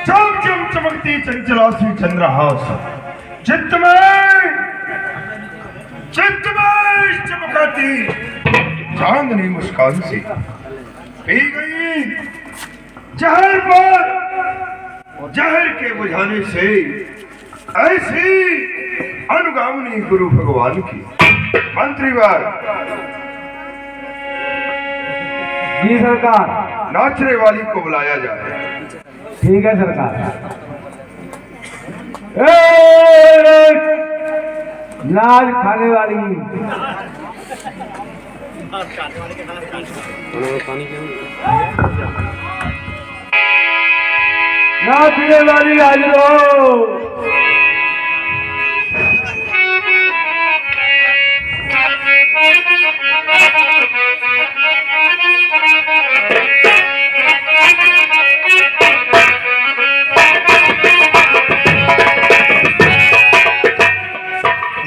चम चम चमकती चंचलासी चंद्रहास चित्त में चमकाती चांदनी मुस्कान से पी गई जहर पर जहर के बुझाने से ऐसी अनुगामनी गुरु भगवान की। मंत्रीवार जी सरकार। नाचने वाली को बुलाया जाए। ठीक है सरकार। नाच खाने वाली नाचने वाली आज लो।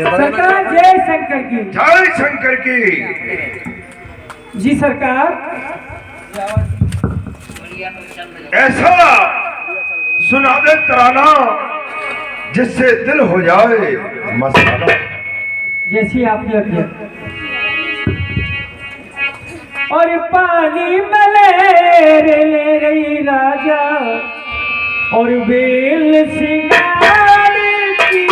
सरकार जय शंकर की। जय शंकर की। जी सरकार। ऐसा सुना दे तराना जिससे दिल हो जाए मसाला। जैसी आपकी आज्ञा। और पानी मले ले रही राजा और बेल सिंगार की।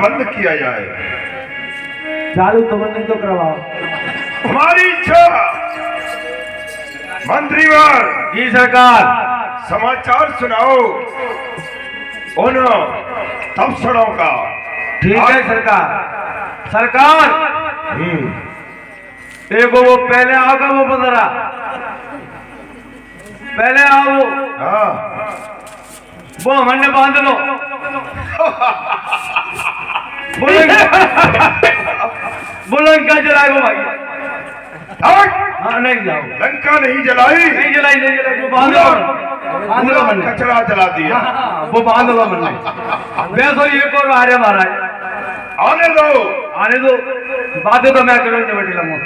बंद किया जाए। चालू तो बंद तो करवाओ। हमारी इच्छा मंत्रीवार। जी सरकार। समाचार सुनाओ उन तपसड़ों का। ठीक है सरकार। सरकार देखो वो पहले आओगे वो बंदरा पहले आओ। हाँ वो हमने बांध लो। लंका जलाए भाई। हाँ नहीं जाओ। लंका नहीं जलाई। नहीं जलाई नहीं जलाई। वो बांध लो कचरा जला दिया। वो बांध लो मन में। वैसे एक और आ रहे महाराज। आने दो आने दो। बातें तो मैं करूँ बैठी लूंगा।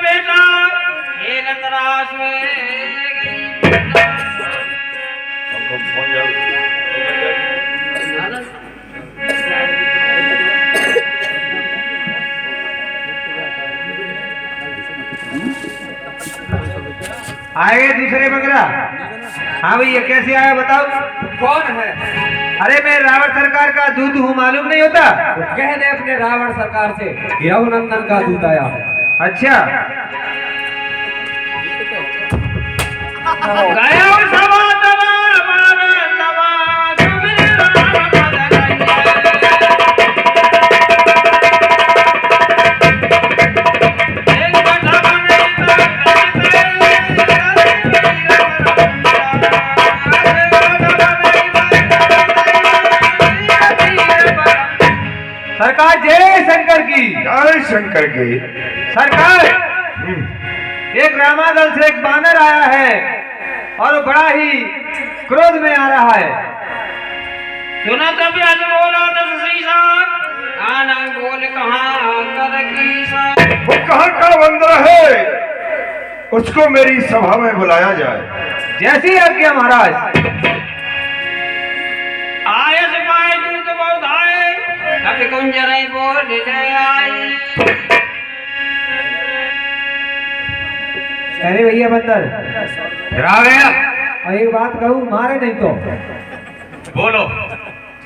बेटा ये नतरास में आए दूसरे बकरा। हाँ भैया कैसे आया बताओ। कौन है? अरे मैं रावण सरकार का दूत हूँ, मालूम नहीं होता? कह दे अपने रावण सरकार से रघुनंदन का दूत आया है। अच्छा गया सवा तवा मारे तवा सुमिर राम सरकार जय शंकर की। जय शंकर की। सरकार एक रामादल से एक बानर आया है और बड़ा ही क्रोध में आ रहा है। सुना तब आज बोला दस सीसान आनंद बोल कहाँ कर की सा। वो कहाँ का बंदर है, उसको मेरी सभा में बुलाया जाए। जैसी आज्ञा महाराज। आय सिपाही दूत बहुत आए कभी कुंजर बोल ले आई। अरे भैया बंदर, आ गया। और एक बात कहूँ, मारे नहीं तो बोलो।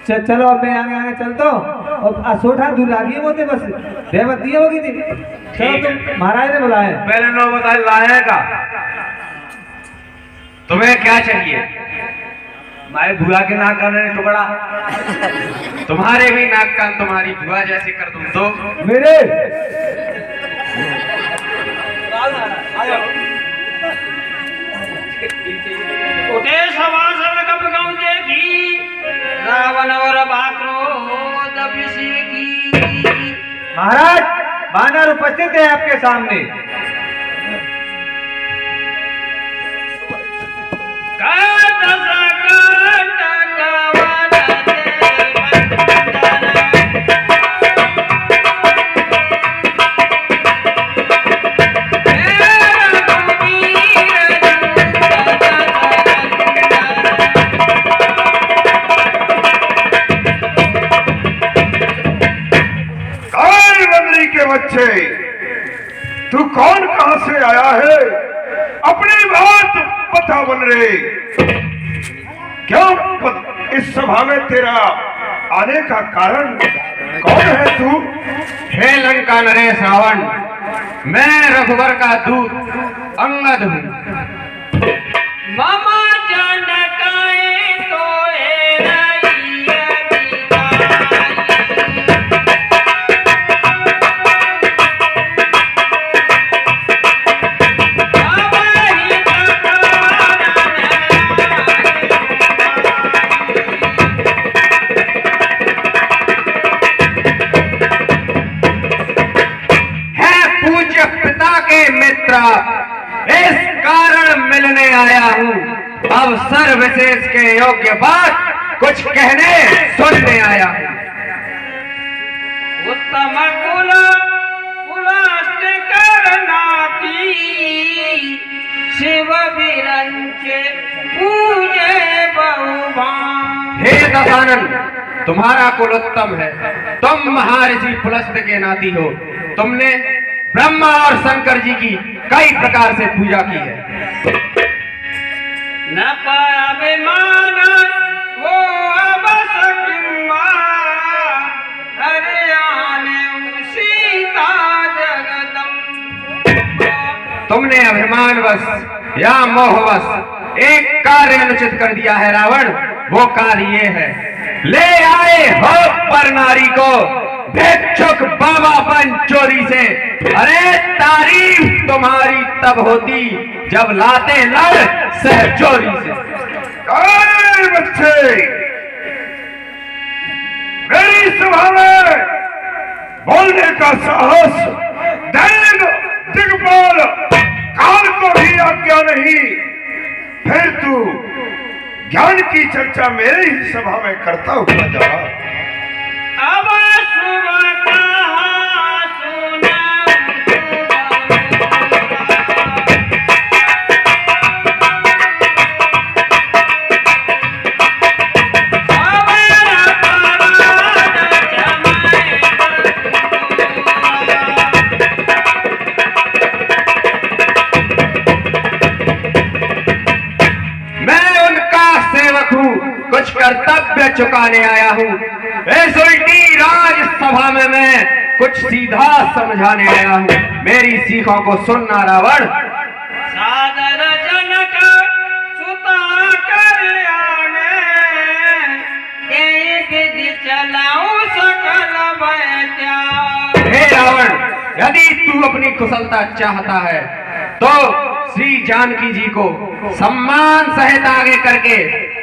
चलो अब मैं आगे आगे चलता हूँ और असोठा दूर लागी होते बस देवत दिए होगी थी। चलो तुम महाराज ने बुलाए। पहले नो बताए लाए का तुम्हें क्या चाहिए? मैं बुआ के नाक का नहीं टुकड़ा, तुम्हारे भी नाक कान तुम्हारी बुआ जैसे कर दूं तो। मेरे उठे सवासन कब गौजे की रावण और बाक्रोध विषि की। महाराज बानर उपस्थित है आपके सामने। बच्चे, तू कौन कहां से आया है? अपनी बात बता बन रे। क्यों इस सभा में तेरा आने का कारण कौन है तू? हे लंका नरेश रावण, मैं रघुवर का दूत अंगद हूँ। मामा जनकाए तो इस कारण मिलने आया हूँ। अब सर विशेष के योग्य बात कुछ कहने सुनने आया हूँ। उत्तम कुल पुलस्त करनाती शिव विरंचे पूजे बहुभान। हे दशानन, तुम्हारा कुल उत्तम है। तुम महर्षि पुलस्त के नाती हो। तुमने ब्रह्मा और शंकर जी की कई प्रकार से पूजा की है। न पाया अभिमान वो अवसकिम्मा हरे आने सीता जगदम। तुमने अभिमानवश या मोहवश एक कार्य अनुचित कर दिया है रावण। वो कार्य ये है, ले आए हो पर नारी को भिक्षुक बाबापन चोरी से। अरे तारीफ तुम्हारी तब होती जब लाते लड़ सह चोरी से। अरे बच्चे, मेरी सभा में बोलने का साहस दैनिक दिग्पाल काल को भी आज्ञा नहीं, फिर तू ज्ञान की चर्चा मेरे ही सभा में करता हुआ जा। अब सुबह कहा सुना चुकाने आया हूँ। इस उल्टी राजसभा में मैं कुछ सीधा समझाने आया हूँ। मेरी सीखों को सुनना रावण। सादर जनक सुता कर आने, ये विधि चलाऊं सकल वैद्या। हे रावण, यदि तू अपनी कुशलता चाहता है तो श्री जानकी जी को सम्मान सहित आगे करके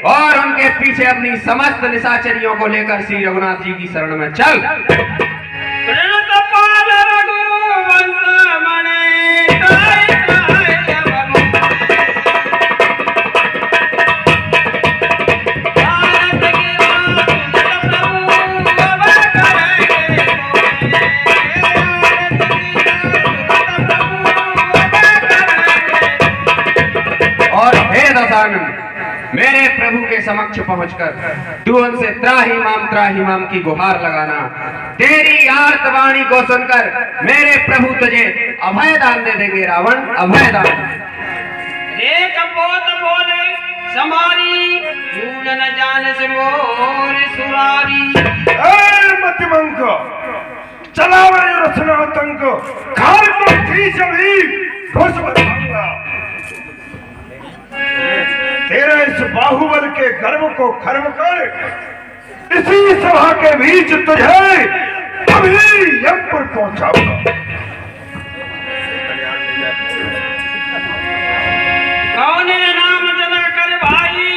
और उनके पीछे अपनी समस्त निशाचरियों को लेकर श्री रघुनाथ जी की शरण में चल। प्रणत पाल रघुवंश मणि ताय ताय अवनु। भारत की राज प्रभु अब करेंगे कोई। भारत की राज प्रभु अब करेंगे। और हे दशानन, मेरे प्रभु के समक्ष पहुंचकर तू उनसे त्राहि माम की गुहार लगाना। तेरी आर्तवाणी को सुनकर मेरे प्रभु तुझे अभय दान दे देंगे रावण, अभय दान। रे कपोत बोले समारी, भूल न जाने से मोर सुरारी। मतिमंक चलावे रचना तंक, खाल को खींच अभी घुस बनाऊंगा। तेरे इस बाहुबल के गर्व को खर्व कर इसी सभा के बीच तुझे अभी यमपुर पहुंचाऊंगा। कौन नाम जला कर भाई,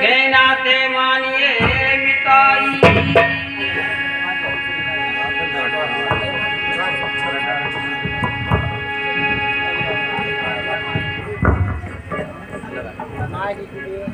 के नाते मानिए मिताई। अंगद नाम बालिक वीरा,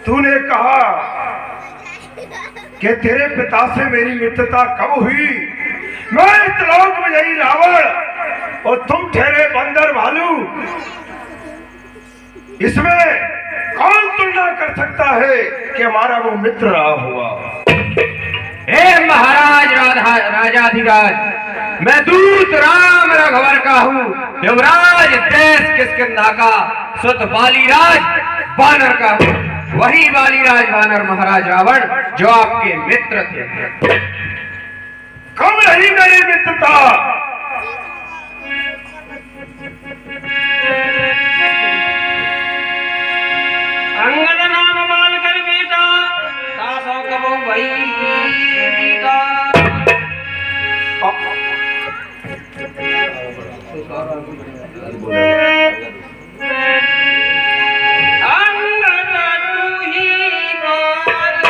तूने कहा कि तेरे पिता से मेरी मित्रता कब हुई। मैं त्रिलोक विजयी रावण और तुम ठहरे बंदर भालू, इसमें कौन तुलना कर सकता है कि हमारा वो मित्र रहा हुआ। हे महाराज राजाधिराज, मैं दूत राम रघुवर का हूँ, युवराज देश किष्किंधा का, सुत बालीराज वानर का हूँ, वही बालीराज वानर महाराज रावण जो आपके मित्र थे। कब रही मेरी मित्रता? अंगद नाम बाल कर बेटा, सासों कबो वही बेटा। अंगद तू ही बोल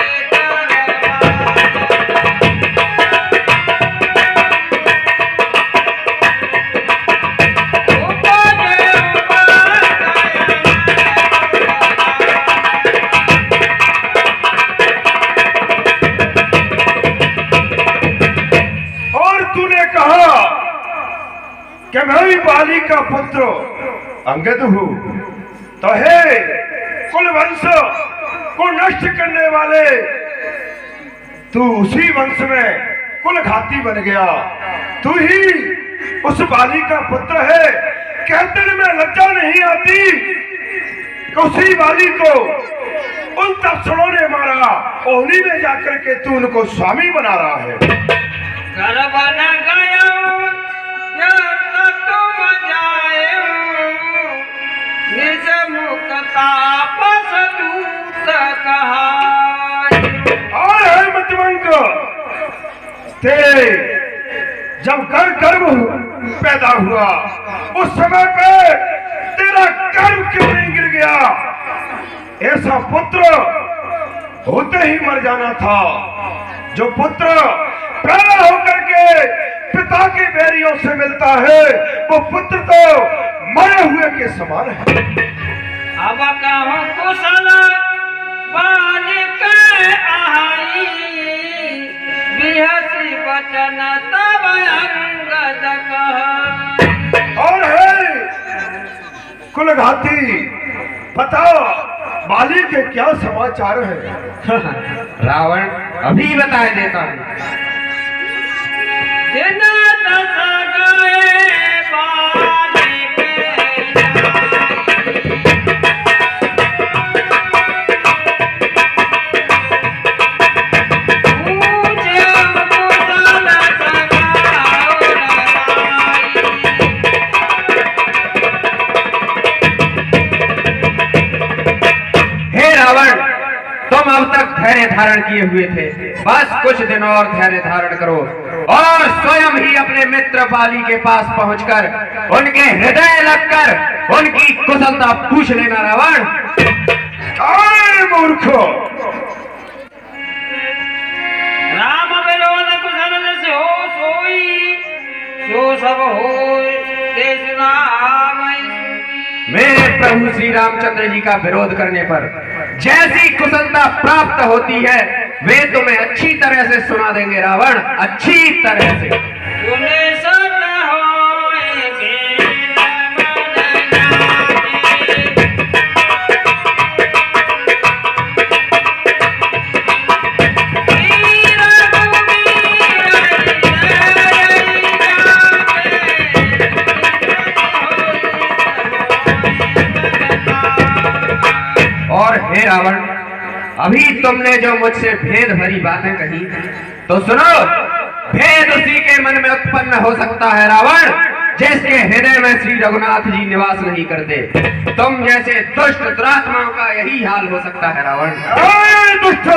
कि मैं भी बाली का पुत्र अंगद हूं, तो हे कुल वंश को नष्ट करने वाले, तू उसी वंश में कुल घाती बन गया। तू ही उस बाली का पुत्र है। कहते में लज्जा नहीं आती कि उसी बाली को उन तपसरों ने मारा और उन्हीं में जाकर के तू उनको स्वामी बना रहा है। गर्भ न गया तुम जाए, निज मुख तापस दूत कहाई। और है मतवंक, तेरे जब गर्भ पैदा हुआ उस समय पे तेरा गर्भ क्यों नहीं गिर गया? ऐसा पुत्र होते ही मर जाना था। जो पुत्र पैदा होकर के पिता के बैरियों से मिलता है वो पुत्र तो मरे हुए के समान है। अब कहूँ कुशल बालिक आई, बिहसी बचन तब अंगद कह। और है कुलघाती, बताओ बाली के क्या समाचार है? रावण अभी बता देता हूँ। दिन दस गए बालिक तुम अब तक धैर्य धारण किए हुए थे, बस कुछ दिन और धैर्य धारण करो और स्वयं ही अपने मित्र बाली के पास पहुंचकर उनके हृदय लगकर उनकी कुशलता पूछ लेना। रावण मूर्खो, राम विरोध कुशल से हो सोई, सो सब हो देश नाम। मेरे प्रभु श्री रामचंद्र जी का विरोध करने पर जैसी कुशलता प्राप्त होती है वे तुम्हें अच्छी तरह से सुना देंगे रावण, अच्छी तरह से। और हे रावण, अभी तुमने जो मुझसे भेद भरी बातें कही तो सुनो, भेद उसी के मन में उत्पन्न हो सकता है रावण जिसके हृदय में श्री रघुनाथ जी निवास नहीं करते। तुम जैसे दुष्ट दुरात्माओं का यही हाल हो सकता है रावण। दुष्ट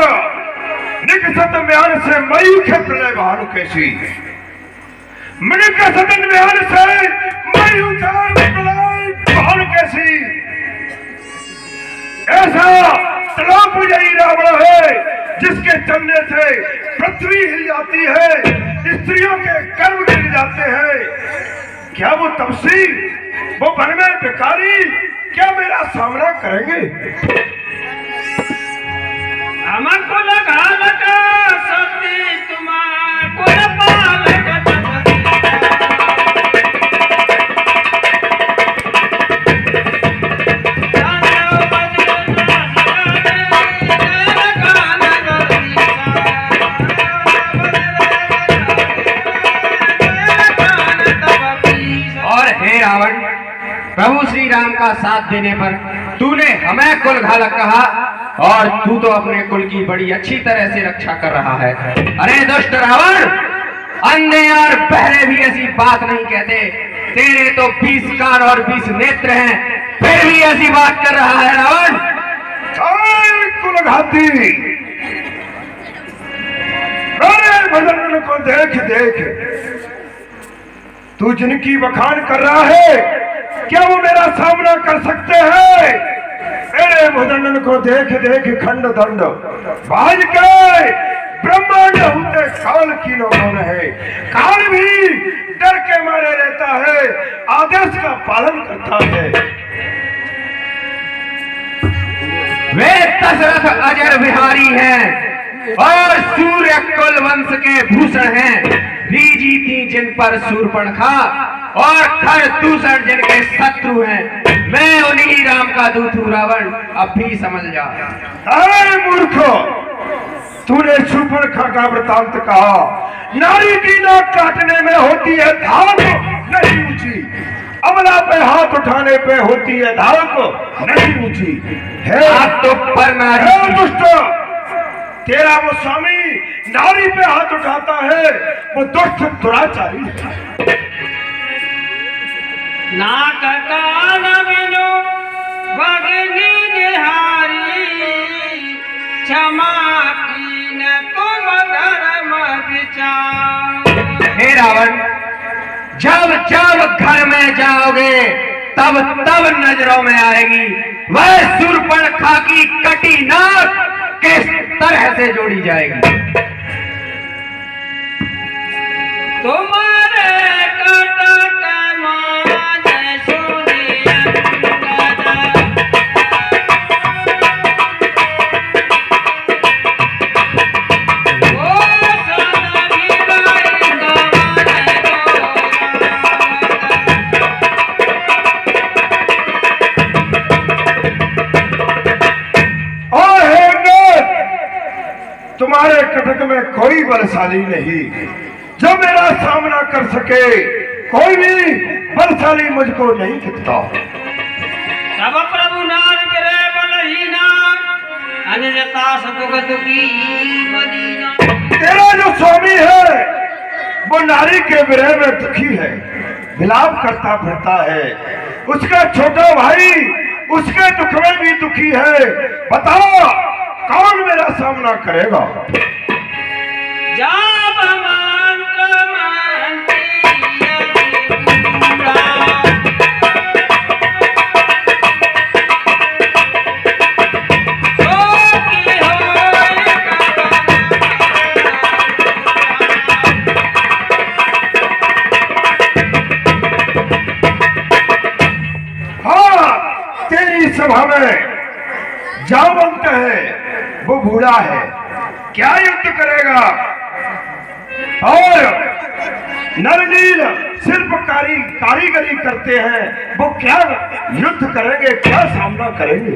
निकसत म्यान से मई प्रलय भानु कैसी, निकसत म्यान से मई भानु कैसी। ऐसा तलापुजयी रावण है जिसके चलने से पृथ्वी हिल जाती है, स्त्रियों के कर्म गिर जाते हैं। क्या वो तपसी, वो वन में भिखारी क्या मेरा सामना करेंगे? अमर कुल घालक सती तुम्हार कुल पालक रावण, प्रभु श्री राम का साथ देने पर तूने हमें कुल घालक कहा और तू तो अपने कुल की बड़ी अच्छी तरह से रक्षा कर रहा है। अरे दुष्ट रावण, अंधे और बहरे भी ऐसी बात नहीं कहते। तेरे तो 20 कान और 20 नेत्र हैं, फिर भी ऐसी बात कर रहा है रावण। कुलघाती, मेरे भजन को देख देख तू जिनकी बखान कर रहा है क्या वो मेरा सामना कर सकते हैं? मेरे भुजंगन को देख देख खंड दंड भाज के ब्रह्मांड होते काल की नौन है। काल भी डर के मारे रहता है, आदेश का पालन करता है। वे दशरथ अजर बिहारी हैं और सूर्य कुल वंश के भूषण हैं। रीजी थी जिन पर शूर्पणखा और खरदूषण जिनके शत्रु हैं। मैं उन्हीं राम का दूत हूँ रावण, अब भी समझ जा। अरे मूर्खो, तूने शूर्पणखा का वृतांत कहा। नारी की नाक काटने में होती है धाक नहीं ऊंची, अमला पे हाथ उठाने पे होती है धाक नहीं ऊंची है। आप तो पर नारी दुष्ट, तेरा वो स्वामी नारी पे हाथ उठाता है, वो दुष्ट दुराचारी है। नाक कान बिनु भगनी निहारी, क्षमा कीन तुम धर्म विचार। हे रावण, जब जब घर में जाओगे तब तब नजरों में आएगी वह शूर्पणखा की कटी नाक किस तरह से जोड़ी जाएगी। तुम्हारा कटक में कोई बलशाली नहीं जो मेरा सामना कर सके। कोई भी बलशाली मुझको नहीं दिखता। सब प्रभु नार गिरे बलहीना अनिजता सतुगत की मदीना। तेरा जो स्वामी है वो नारी के विरह में दुखी है, विलाप करता फिरता है। उसका छोटा भाई उसके दुख में भी दुखी है। बताओ कौन मेरा सामना करेगा? जाब मंत्र मंत्रिया पूरा सभा में जावंत है, वो बूढ़ा है, क्या युद्ध करेगा? और नरनील शिल्पकारी कारीगरी करते हैं, वो क्या युद्ध करेंगे, क्या सामना करेंगे?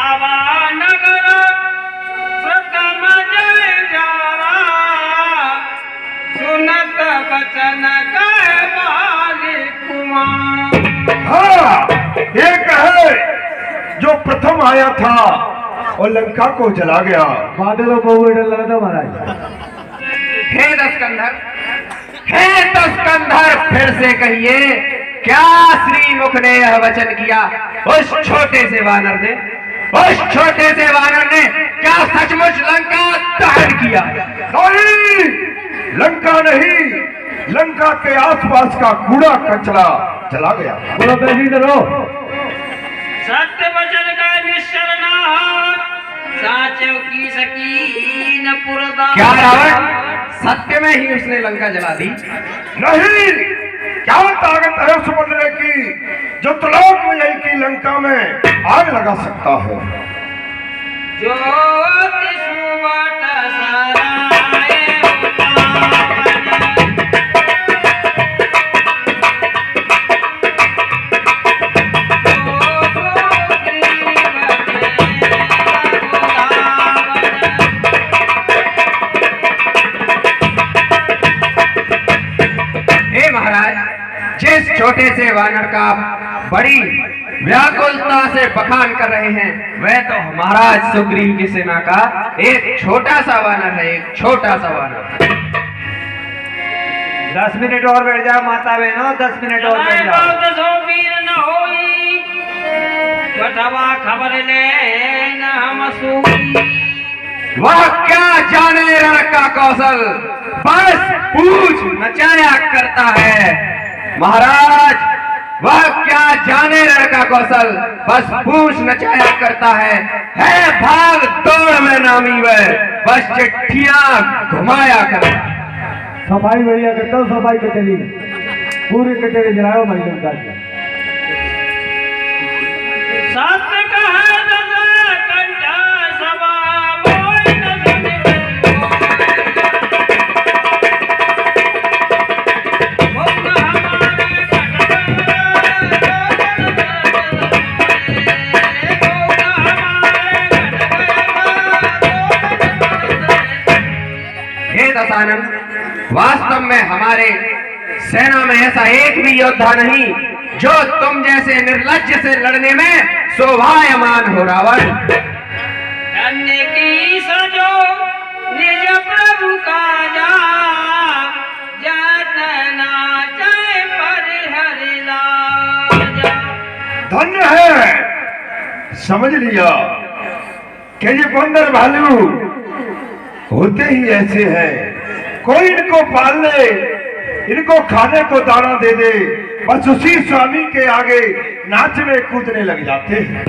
आवा नगर प्रथम जय जारा सुनत बचन कह बाली कुमार। हाँ, एक है जो प्रथम आया था और लंका को जला गया। बादलों को वो डर लगा था महाराज। हे दस्कंधर, हे दस्कंधर, फिर से कहिए क्या श्री मुख ने यह वचन किया? उस छोटे से वानर ने, उस छोटे से वानर ने क्या सचमुच लंका दहन किया? नहीं, लंका नहीं, लंका के आसपास का कूड़ा कचरा जला गया। बोलो बैठी करो। सत्य वचन का निश्चल नाथ साचो की सकीन पुरदा। क्या रावण सत्य में ही उसने लंका जला दी? नहीं, क्या ताकत है उस बंदरे की जो त्रिलोक में यही की लंका में आग लगा सकता है? ज्योति सुवट सराय जिस छोटे से वानर का बड़ी व्याकुलता से बखान कर रहे हैं, वह तो महाराज सुग्रीव की सेना का एक छोटा सा वानर है, एक छोटा सा वानर। 10 मिनट और बैठ जाओ माता बहनों, 10 मिनट और बैठ जाओ। दसो वीर न होई बटवा खबर ले न हम सूई। वह क्या जाने रण का कौशल, बस पूछ नचाया करता है। महाराज वह क्या जाने रण का कौशल, बस पूछ नचाया करता है भाग दौड़ में नामी वह, बस चिट्ठियां घुमाया करता। सफाई बढ़िया करता हूँ, सफाई कचहरी पूरे कचहरी जलाओ भाई लंका की। सत्य कहे दशा कंठा सभा मोय न सुने। वास्तव में हमारे सेना में ऐसा एक भी योद्धा नहीं जो तुम जैसे निर्लज्ज से लड़ने में शोभायमान हो। रावण धन्य की सजो निज प्रभु का जा जतना जय परिहरि लाजा। धन्य है, समझ लिया कि ये बंदर भालू होते ही ऐसे हैं। कोई इनको पाल ले, इनको खाने को दाना दे दे, बस उसी स्वामी के आगे नाचने कूदने लग जाते हैं।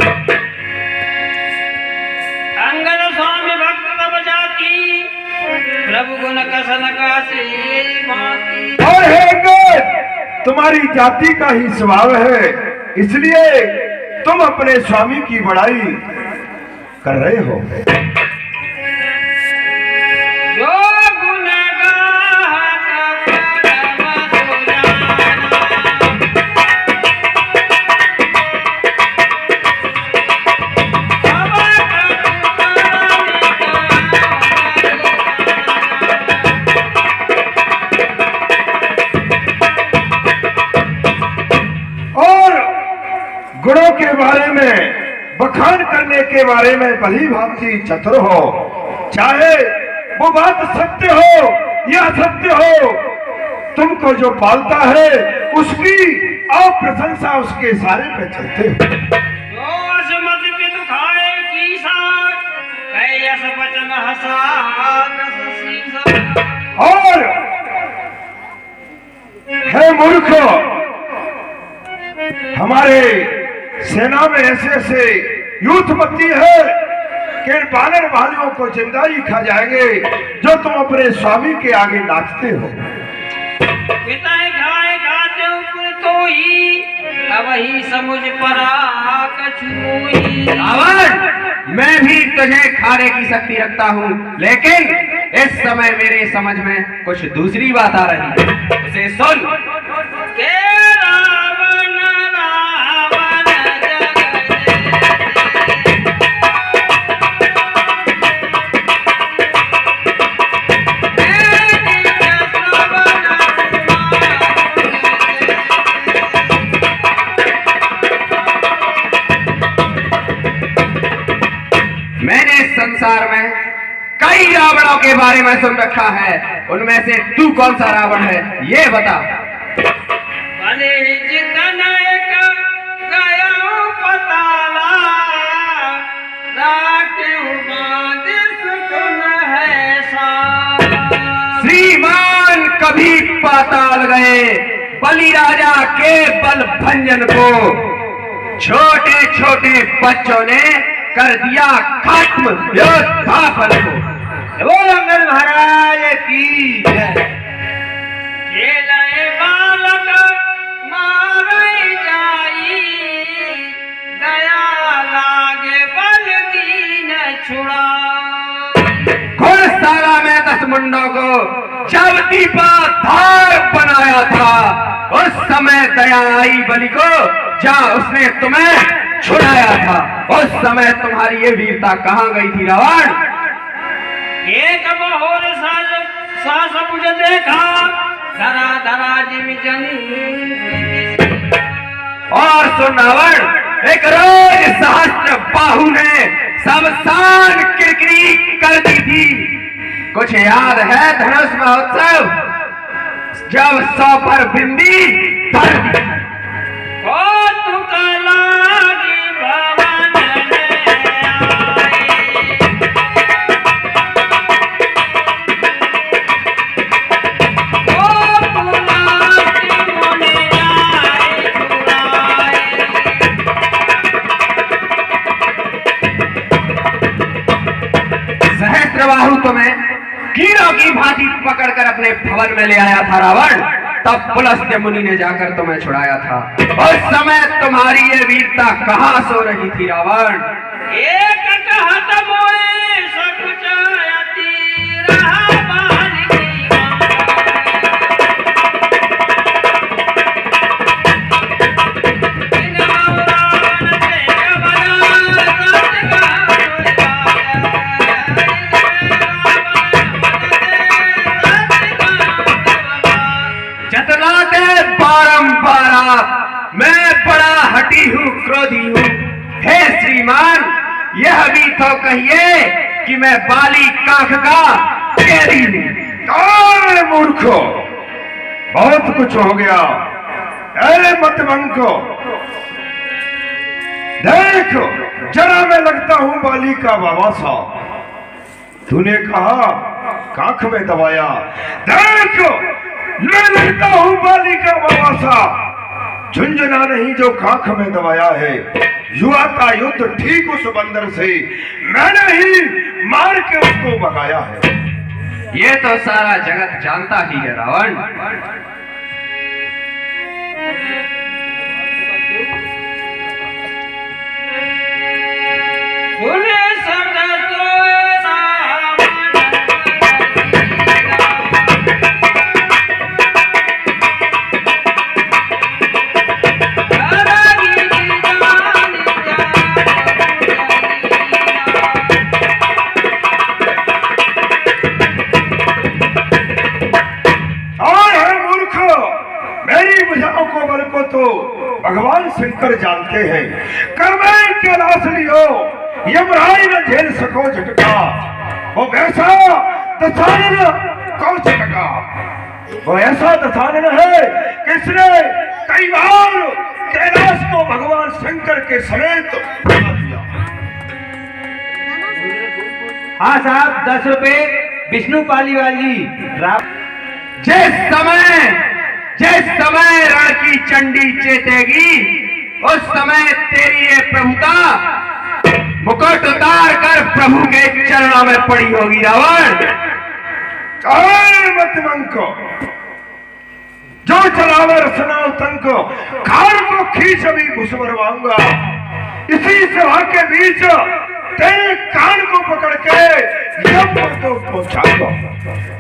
अंगद स्वामी भक्त तब जाती प्रभु गुण कसन का से भांति। और हे अंगद, तुम्हारी जाति का ही स्वभाव है, इसलिए तुम अपने स्वामी की बड़ाई कर रहे हो। जो गुण गाहक परम सुजाना, अब कटु के बारे में भली भांति चतुर हो, चाहे वो बात सत्य हो या असत्य हो, तुमको जो पालता है उसकी आप प्रशंसा उसके इशारे पे चलते हो। जो असमत पे दुखाए की साथ, कैस बचन हसा कस सीसा। और है मूर्ख, हमारे सेना में ऐसे ऐसे युद्धपति है कि इन बानर भालुओं को जिंदा ही खा जाएंगे जो तुम अपने स्वामी के आगे नाचते हो। पिता खाए खाते ऊपर तो ही, अब ही समझ परा कछुई। रावण, मैं भी तुझे खाने की शक्ति रखता हूँ, लेकिन इस समय मेरे समझ में कुछ दूसरी बात आ रही है, उसे सुन। के रावण रावण मैंने संसार में कई रावणों के बारे में सुन रखा है, उनमें से तू कौन सा रावण है ये बता। भले जितना एक गया पताला, राखें बांध सुन है सा। श्रीमान कभी पाताल गए, बलि राजा के बल भंजन को छोटे छोटे बच्चों ने कर दिया खत्म योद्धा बल को। बोल अंगद महाराज की जय। खेलाए बालक मारे जाई, दया लागे बल दीन छुड़ा। घुड़साला में 10 मुंडों को जब दीपा धार बनाया था, उस समय दया आई बलि को, जहाँ उसने तुम्हें छुड़ाया था। उस समय तुम्हारी ये वीरता कहाँ गई थी रावण? एक बहोर सास बुझ देखा, धरा धरा जिम जंग। और सुन रावण, एक रोज सहस्त्र बाहु ने सब शान किरकिरी कर दी थी। कुछ याद है धनुष महोत्सव जब 100 पर बिंदी धर दी? सहस्त्रबाहु तुम्हें कीड़ों की भांति पकड़कर अपने भवन में ले आया था रावण, तब पुलस्त्य मुनि ने जाकर तुम्हें छुड़ाया था। उस समय तुम्हारी ये वीरता कहाँ सो रही थी रावण? एक कहत मोए सकुचायती रहा बाल मैं बड़ा हठी हूँ, क्रोधी हूँ। हे श्रीमान, यह भी तो कहिए कि मैं बाली काख का कैदी हूँ। मूर्खो, बहुत कुछ हो गया। अरे मतवंको, देखो जरा मैं लगता हूँ बाली का बाबा सा। तूने कहा काख में दबाया, देखो मैं लगता हूँ बाली का बाबा सा। झुंझुना नहीं जो काख में दबाया है। युवा का युद्ध ठीक उस बंदर से मैंने ही मार के उसको भगाया है। ये तो सारा जगत जानता ही है रावण। भगवान शंकर जानते हैं। कर्में के लाश लियो यमराज न झेल सको झटका, वो वैसा दशानन कौन झटका। वो ऐसा दशानन है कि इसने कई बार कैलाश को भगवान शंकर के समेत बना दिया। हाँ साहब 10 रुपए विष्णु पालीवाल जी। जिस समय रण की चंडी चेतेगी, उस समय तेरी ये प्रभुता मुकुट उतार कर प्रभु के चरणों में पड़ी होगी रावण। चाहे मत मंको, जो चलावे रसना तंक, खाल को खींच अभी घुसमरवाऊंगा। इसी सभा के बीच तेरे कान को पकड़ के यम को पहुंचाऊंगा।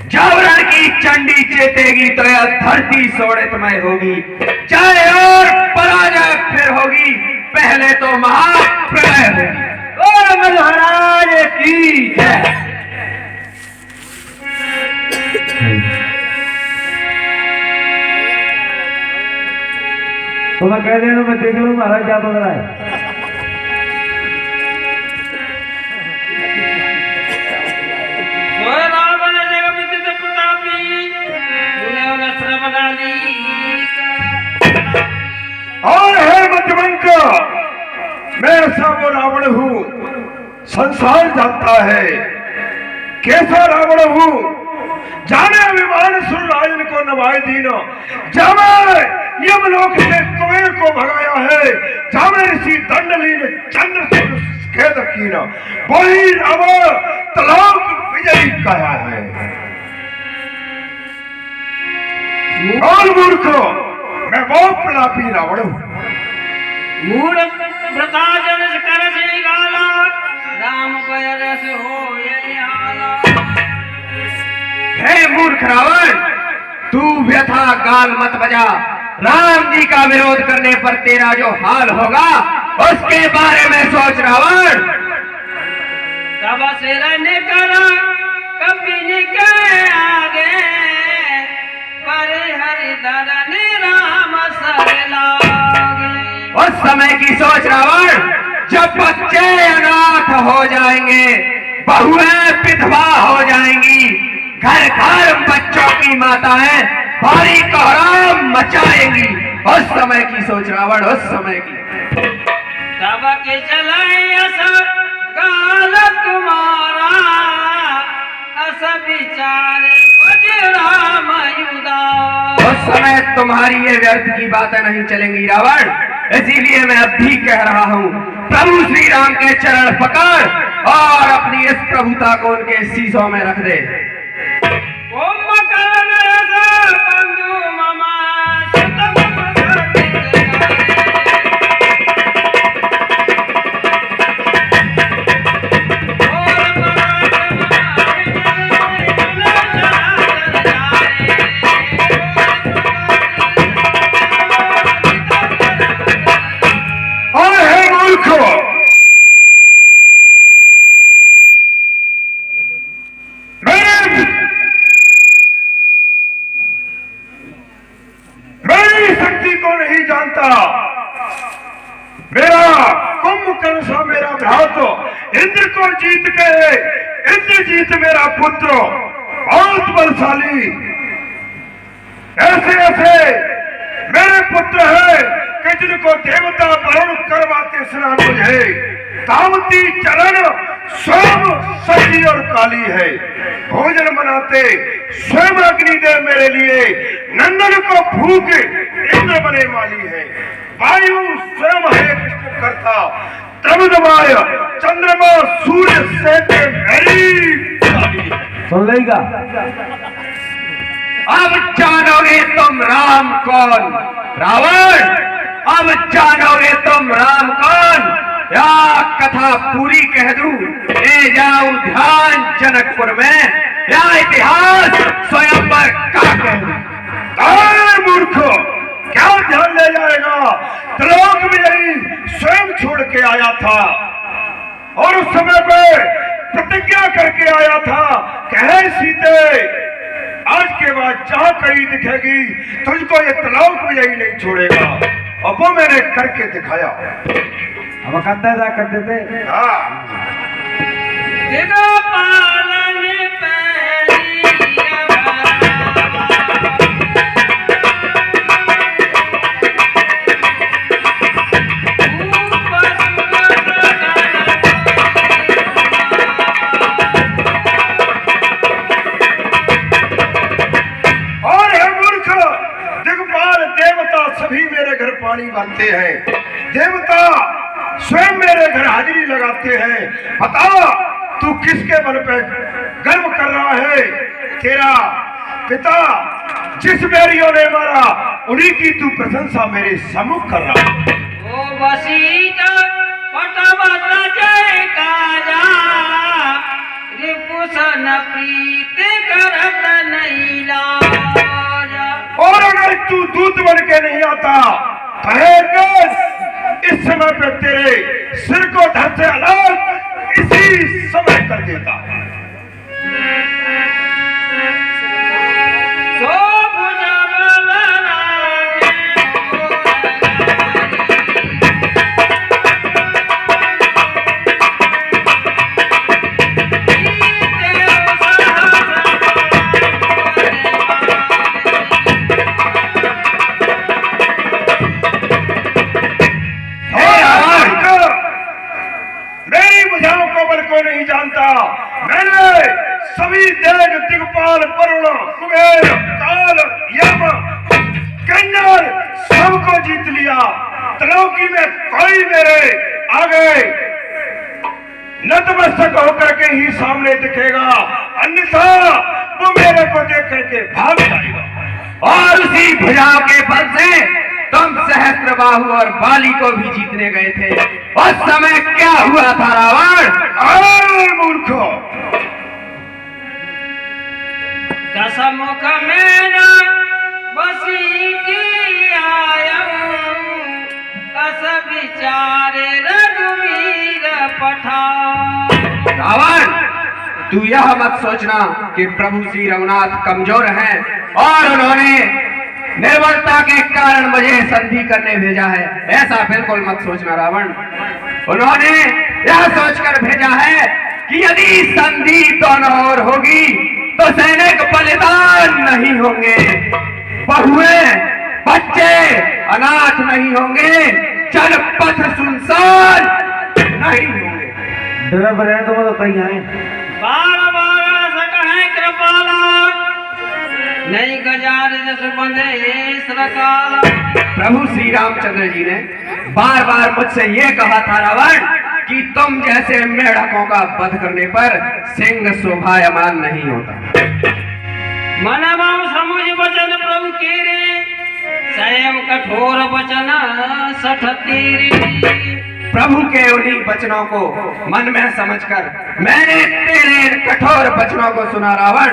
जब रण की चंडी चेतेगी तो यह धरती सोड़ितमय होगी, चाहे और पराजय फिर होगी, पहले तो महाप्रलय होगी। और महाराज की जय। तो मैं कह दे रहा हूं, मैं देख लूं महाराज क्या बन रहा है। रावण जगत प्रतापी, उन्हें श्रवणा ली। और है मतमंक, मैं ऐसा वो रावण हूं, संसार जानता है कैसा रावण हूं। जाने अभिमान सुर राजन को नवाए दीनो, जावे यमलोक से कुबेर को भगाया है, जावे ऋषि दंडलीन चंद्र खेद कीना, वही रावण तलाक विजयी कहा है। और मूर्खो, मैं वो प्रतापी रावण हूं। मूढ़ व्रता जन कर से गाला, राम पैर से हो ये हाला। हे मूर्ख रावण, तू व्यथा गाल मत बजा। राम जी का विरोध करने पर तेरा जो हाल होगा उसके बारे में सोच रावण। तब से रहने करा कभी के आगे, पर हरिधर ने राम सर लागे। उस समय की सोच रावण, जब बच्चे अनाथ हो जाएंगे, बहुएं विधवा हो जाएंगी, घर घर बच्चों की माताएं भारी कोहराम मचाएंगी। उस समय की सोच रावण, उस समय की। तब के चलाए असर काल तुम्हारा, अस विचार राम युदा। उस समय तुम्हारी ये व्यर्थ की बातें नहीं चलेंगी रावण। इसीलिए मैं अब भी कह रहा हूँ, प्रभु श्री राम के चरण पकड़ और अपनी इस प्रभुता को उनके शीशों में रख दे। ओम करण असर बंधु ममा सतम मेरा कुंभकर्ण सा मेरा भ्रात इंद्र को जीत के, इंद्रजीत मेरा पुत्र बहुत बलशाली। ऐसे ऐसे मेरे पुत्र है कि जिनको देवता वरुण करवाते स्नान मुझे। तावती चरण स्वयं सजी और काली है, भोजन बनाते स्वयं अग्निदेव मेरे लिए। नंदन को भूख इंद्र बने वाली है, वायु स्वयं है विष्णु करता। त्रिविधमय चंद्रमा सूर्य से मेरी सुन लेगा। अब जानोगे तुम राम कौन रावण, अब जानोगे तुम राम कौन। या कथा पूरी कह दूं, ले जाऊं ध्यान जनकपुर में, या इतिहास स्वयंवर का कह दूं। मूर्खो, क्या ध्यान ले जाएगा। त्रिलोक में यही स्वयं छोड़ के आया था और उस समय पे प्रतिज्ञा करके आया था, कहे सीते आज के बाद जहां कहीं दिखेगी तुझको ये त्रिलोक में यही नहीं छोड़ेगा। और वो मैंने करके दिखाया। अब करते थे। हाँ बनते हैं। देवता स्वयं मेरे घर हाजिरी लगाते हैं। बता तू किसके बल पे गर्व कर रहा है? तेरा पिता जिस बैरियों ने मारा उन्हीं की तू प्रशंसा मेरे सम्मुख कर रहा है। ओ बसीत पटवत जय काजा रिपुसन प्रीत करत नहीं लाजा। और अगर तू दूत बन के नहीं आता तो इस समय पे तेरे सिर को धड़ से अलग इसी समय कर देता। सो भुजबल राजे मेरी बुझाओं को बल को नहीं जानता। मैंने सभी देव दिग्पाल वरुण कुबेर काल यम किन्नर सबको जीत लिया। त्रिलोकी में कोई मेरे आगे नतमस्तक होकर के ही सामने दिखेगा, अन्यथा वो मेरे को देख करके भाग जाएगा। और उसी भुजाओं के बल से तुम सहस्त्रबाहु और बाली को भी जीतने गए थे। उस समय क्या हुआ था रावण? अरे मूर्खो, दशमुख में न बसी की आयऊ कस विचारे रघुवीर पठान। रावण, तू यह मत सोचना कि प्रभु श्री रघुनाथ कमजोर हैं और उन्होंने निर्बलता के कारण मुझे संधि करने भेजा है। ऐसा बिल्कुल मत सोचना रावण। उन्होंने यह सोचकर भेजा है कि यदि संधि दोनों ओर होगी तो सैनिक बलिदान नहीं होंगे, बहुएं बच्चे अनाथ नहीं होंगे, चल पथ सुनसान नहीं होंगे। डरा बना तो वो कहीं आए। बार बार सकहें कृपाला नहीं गजार जस बंदे सरकाला। प्रभु श्री रामचंद्र जी ने बार बार मुझसे ये कहा था रावण कि तुम जैसे मेढकों का वध करने पर सिंह शोभायमान नहीं होता। मनवाम समुझ वचन प्रभु केरे स्वयं कठोर वचन सठ तेरी। प्रभु के उन्हीं वचनों को मन में समझकर मैंने तेरे कठोर वचनों को सुना रावण,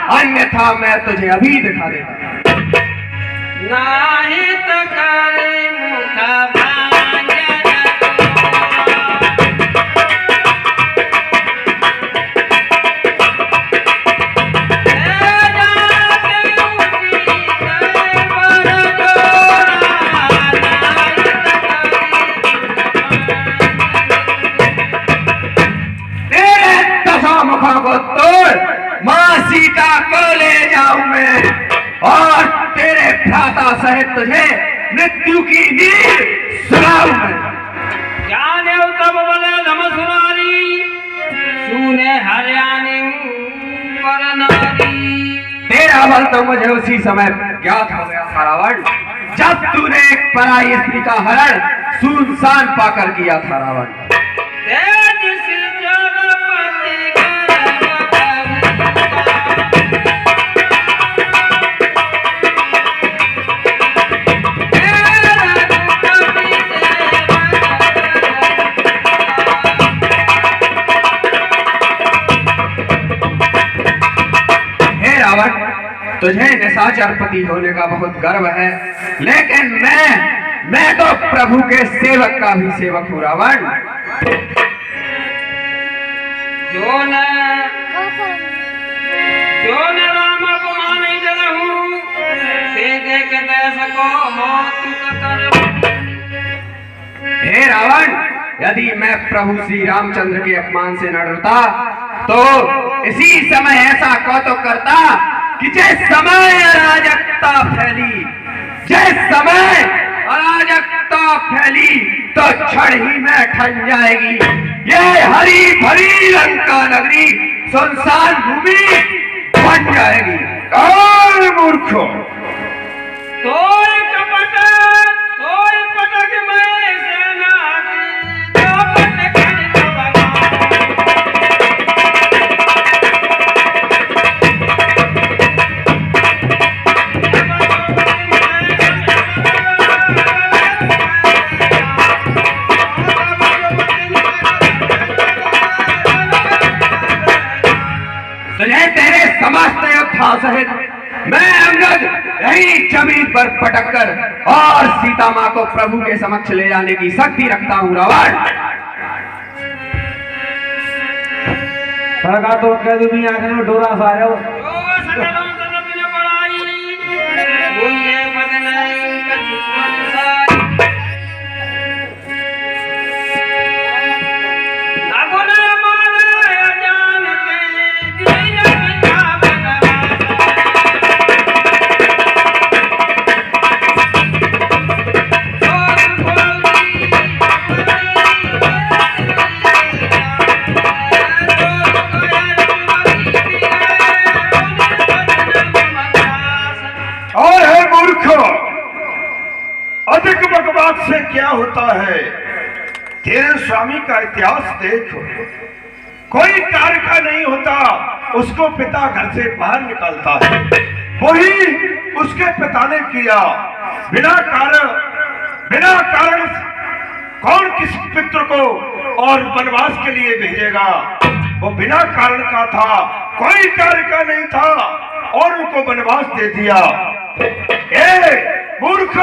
अन्यथा मैं तुझे अभी दिखा देता। नाहित करे मुख भांजन मुखों को तोड़ मां सीता को ले जाऊं मैं और तेरे भ्राता सहित तुझे मृत्यु की नींद सुनाऊं मैं। जाने तब बले धम सुनारी सुने हरियाणे पर नारी। तेरा बल तो मुझे उसी समय ज्ञात हो गया था रावण, जब तूने एक पराई स्त्री का हरण सुनसान पाकर किया था रावण। तेज से जगपति तुझे निशाचर पति होने का बहुत गर्व है, लेकिन मैं तो प्रभु के सेवक का भी सेवक हूँ रावण। जो न राम गुण नहीं जलहूँ ते देख सको मौत कर। हे रावण, यदि मैं प्रभु श्री रामचंद्र के अपमान से न डरता तो इसी समय ऐसा कौतुक करता कि जिस समय अराजकता फैली, तो क्षण ही में ठन जाएगी ये हरी भरी लंका नगरी, सुनसान भूमि बन जाएगी। और मूर्खों, तो कपट अयोध्या सहित मैं अंगद यही जमीन पर पटक कर और सीता माँ को प्रभु के समक्ष ले जाने की शक्ति रखता हूँ रावण। सरकार तो कह दूं मैं आंखें में डोरा सा आ जाओ। अधिक बकवास से क्या होता है? तेरे स्वामी का इतिहास देखो, कोई कार्य का नहीं होता उसको पिता घर से बाहर निकालता है। वही उसके पिता ने किया। बिना कारण कौन किस पितृ को और वनवास के लिए भेजेगा? वो बिना कारण का था, कोई कार्य का नहीं था और उनको वनवास दे दिया। मूर्ख,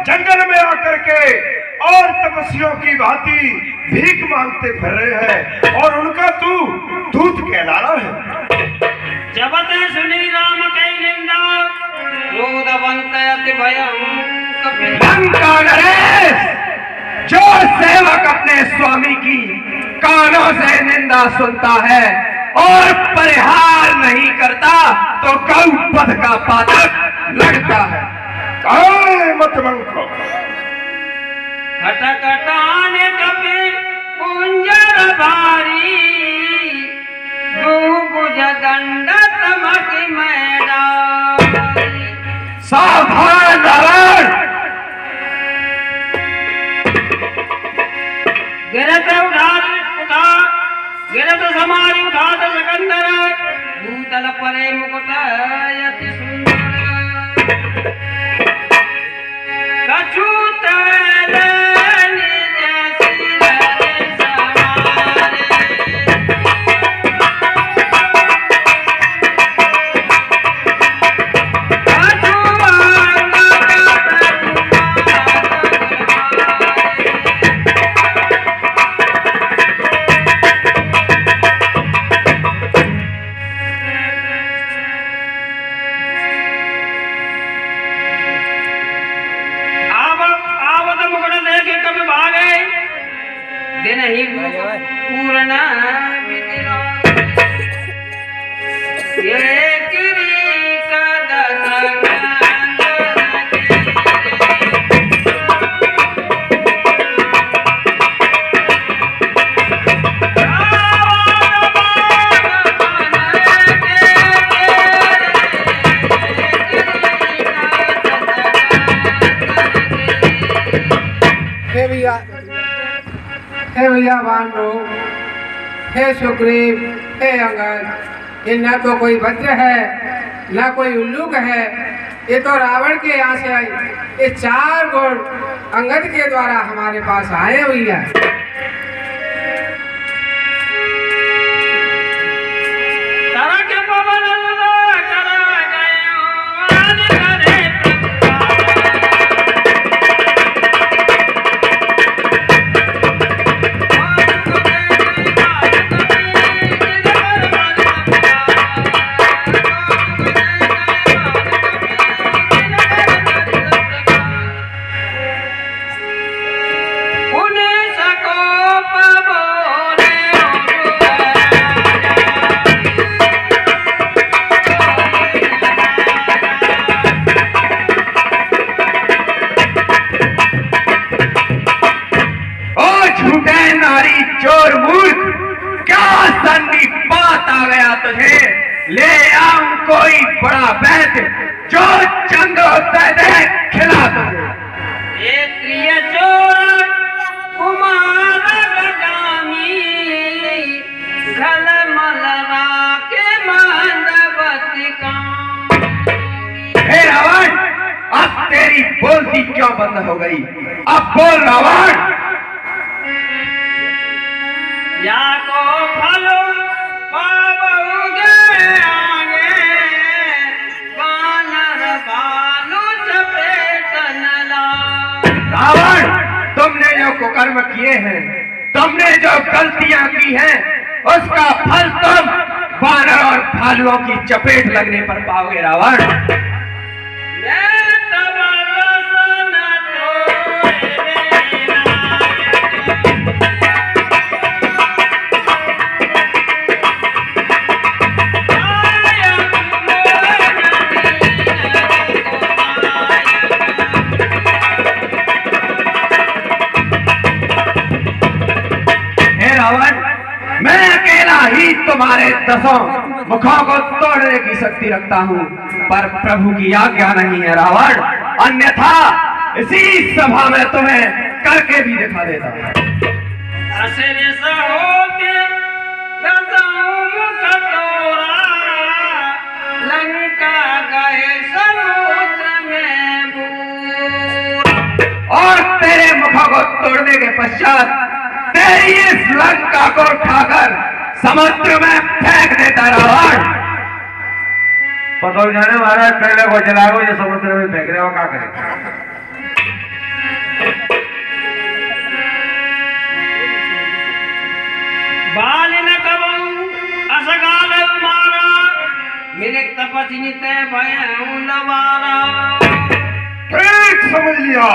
जंगल में आकर के और तपस्वियों की भांति भीख मांगते फिर रहे हैं और उनका तू दूत कहला रहा है। जब ते सुनी राम के निंदा क्रोधवंत अति भयं लंका नरेश, जो सेवक अपने स्वामी की कानों से निंदा सुनता है और परिहार नहीं करता तो गौवध का पातक लगता है। मत मंको खटखटान कपि कुंजर भारी भुज दंड तमक मैडा। सावधान नारायण, गिरत गिरत समारी उठात सकंदर भूतल परे मुकुट यति सुंदर कछुत नहीं पूर्ण ये किरीट हे भैया भानु, हे सुग्रीव, हे अंगद, ये न तो कोई वज्र है न कोई उल्लूक है, ये तो रावण के यहाँ से आई। ये 4 गुण अंगद के द्वारा हमारे पास आए भैया। चोर मूर्ख, क्या सन्नी बात आ गया तुझे? ले आऊं कोई बड़ा वैद्य जो चंद खिला तुझे। ये प्रिय चोर कुमार गजामी घल मलरा के मानवती का। हे रावण, अब तेरी बोलती क्यों बंद हो गई? अब बोल रावण। या को फलो पावोगे आगे रावण, तुमने जो कुकर्म किए हैं, तुमने जो गलतियां की हैं, उसका फल तुम वानर और भालुओं की चपेट लगने पर पाओगे रावण। ये तमरस न तोरे हे रावण, मैं अकेला ही तुम्हारे 10 मुखों को तोड़ने की शक्ति रखता हूँ, पर प्रभु की आज्ञा नहीं है रावण, अन्यथा इसी सभा में तुम्हें करके भी दिखा देता। असरे सहोके गजाऊं मुख तोरा, लंका गए समुद्र में बूर। और तेरे मुखों को तोड़ने के पश्चात तेरी इस लंका को उठाकर समुद्र में फेंक देता रावण। पता जाने महाराज पहले को जलाओ, ये समुद्र में फेंक रहे हो, क्या करें? बाल न कबहू असगाल मारा, मेरे तपति नित भयऊ नवारा। ठीक समझ लिया।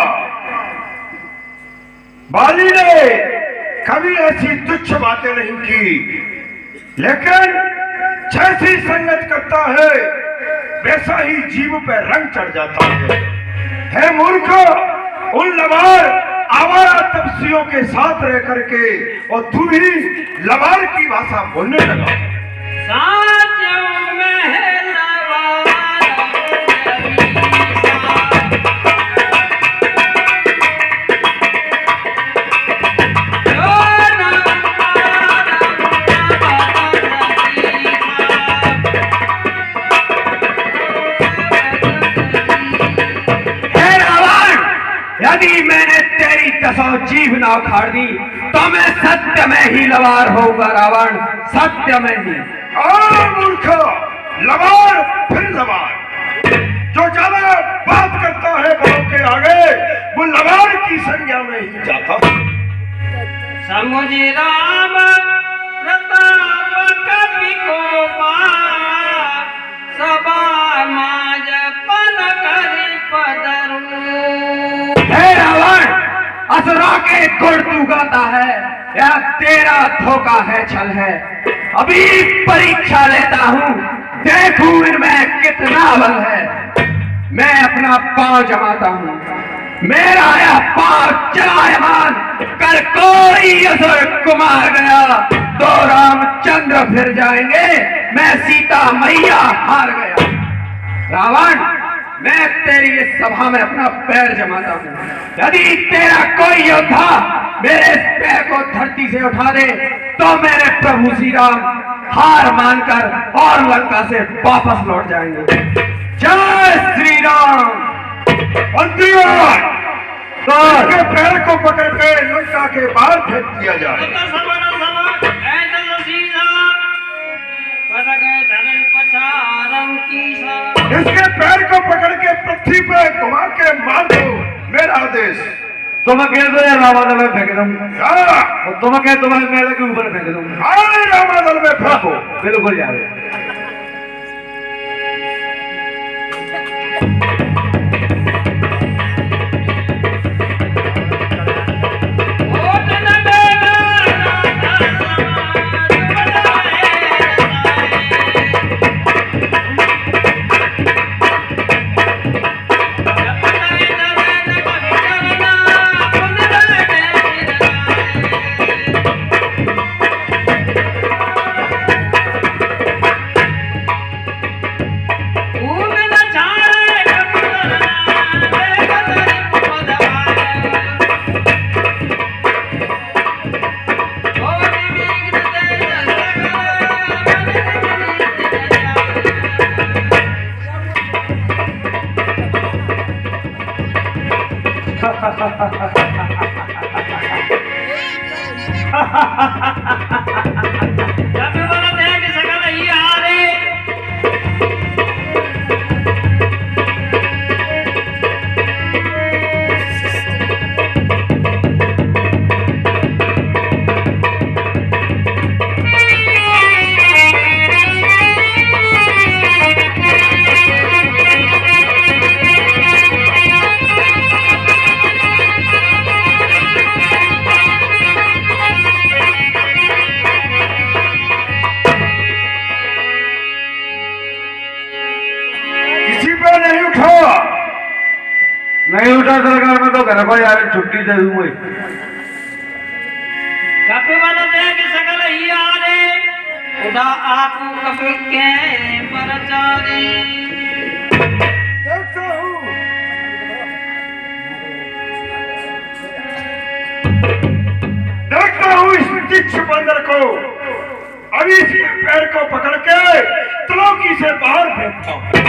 बाली ने कभी ऐसी तुच्छ बातें नहीं की, लेकिन जैसी संगत करता है वैसा ही जीव पे रंग चढ़ जाता है। हे मूर्ख, उन लवार आवारा तपस्वियों के साथ रह करके और तू भी लवार की भाषा बोलने लगा। साचों में है नवारा यदि मैंने तेरी 10 जीभ ना उखाड़ दी तो मैं सत्य में ही लवार होऊंगा रावण, सत्य में ही। मूर्ख, लवार फिर लवार। जो ज्यादा बात करता है बड़ों के आगे वो लवार की संज्ञा में ही जाता। समुझ राम प्रताप कपि को पा, सबा माज पन करि पदरू। हे रावण, असुरों के गुण तू गाता है या तेरा धोखा है, छल है? अभी परीक्षा लेता हूँ, देखूं इनमें कितना बल है। मैं अपना पांव जमाता हूँ, मेरा यह पांव चलायमान कर कोई असुर को मार गया तो रामचंद्र फिर जाएंगे, मैं सीता मैया हार गया। रावण, मैं तेरी इस सभा में अपना पैर जमाता हूँ, यदि तेरा कोई योद्धा मेरे इस पैर को धरती से उठा दे तो मेरे प्रभु श्री राम हार मानकर और लंका से वापस लौट जाएंगे। जय श्री राम। तो इसके पैर को पकड़ के लंका के बाहर फेंक दिया जाए। इसके पैर को पकड़ के पृथ्वी पे घुमा के मार दो, मेरा आदेश। तुम कह दो या रामादल में फेंक दूं, तुम कह तुम्हारे मेले के ऊपर फेंक दूं। रामादल में फेंको। बिल्कुल यार। छुट्टी दे दूं मैं। कप बन देख सकल ही आरे खुदा आप कप के परचारे देखता हूँ इस चिक्ष बंदर को, अभी इसके पैर को पकड़ के तलौकी से बाहर फेंकता हूँ।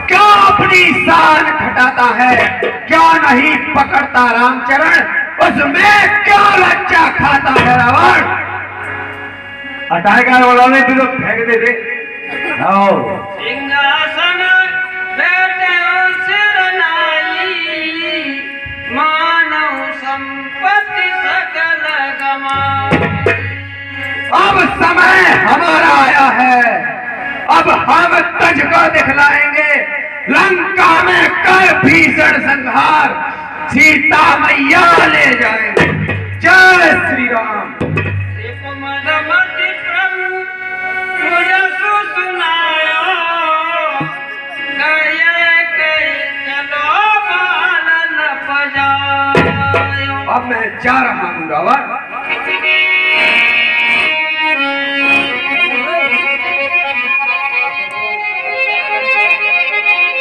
क्या अपनी शान घटाता है, क्या नहीं पकड़ता रामचरण, उसमें क्या लज्जा खाता है रावण। हटाएगा बोला तू तो फेंक दे दे। आओ सिंहासन बैठे सिरनाई मानव संपत्ति सकल गमाई। अब समय हमारा आया है, अब हम तुझको दिखलाएंगे लंका में कर भीषण संहार, सीता मैया ले जाएंगे। जय श्री राम। मधुमति प्रभु मुझे सुनायो कहे चलो बालन बजायो। अब मैं जा रहा हूँ रावण।